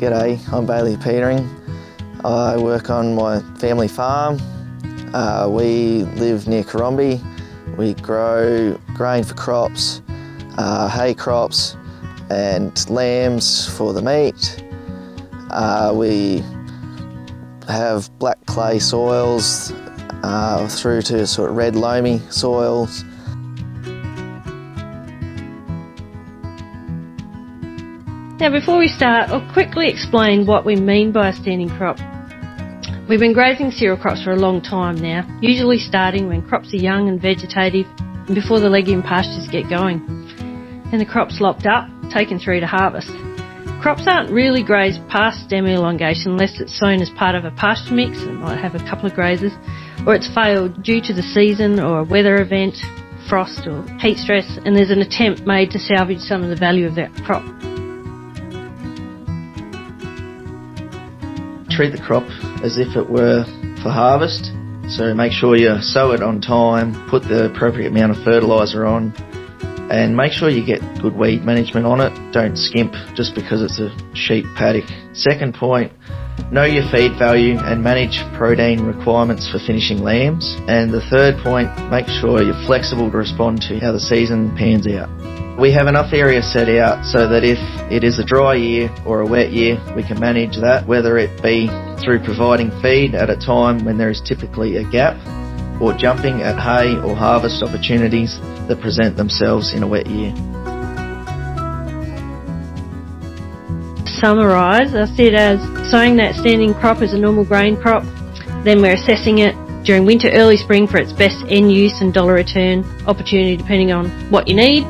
G'day, I'm Bailey Petering. I work on my family farm. We live near Corombi. We grow grain for crops, hay crops and lambs for the meat. We have black clay soils through to sort of red loamy soils. Now before we start, I'll quickly explain what we mean by a standing crop. We've been grazing cereal crops for a long time now, usually starting when crops are young and vegetative and before the legume pastures get going. And the crop's lopped up, taken through to harvest. Crops aren't really grazed past stem elongation unless it's sown as part of a pasture mix and might have a couple of grazers, or it's failed due to the season or a weather event, frost or heat stress, and there's an attempt made to salvage some of the value of that crop. Treat the crop as if it were for harvest, so make sure you sow it on time, put the appropriate amount of fertiliser on, and make sure you get good weed management on it. Don't skimp just because it's a sheep paddock. Second point, know your feed value and manage protein requirements for finishing lambs. And the third point, make sure you're flexible to respond to how the season pans out. We have enough area set out so that if it is a dry year or a wet year, we can manage that, whether it be through providing feed at a time when there is typically a gap, or jumping at hay or harvest opportunities that present themselves in a wet year. Summarise, I see it as sowing that standing crop as a normal grain crop, then we're assessing it during winter, early spring for its best end use and dollar return opportunity depending on what you need,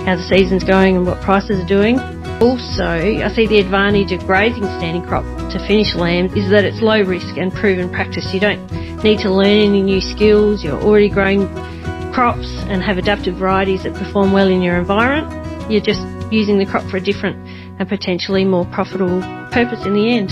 how the season's going and what prices are doing. Also, I see the advantage of grazing standing crop to finish lambs is that it's low risk and proven practice. You don't need to learn any new skills. You're already growing crops and have adapted varieties that perform well in your environment. You're just using the crop for a different and potentially more profitable purpose in the end.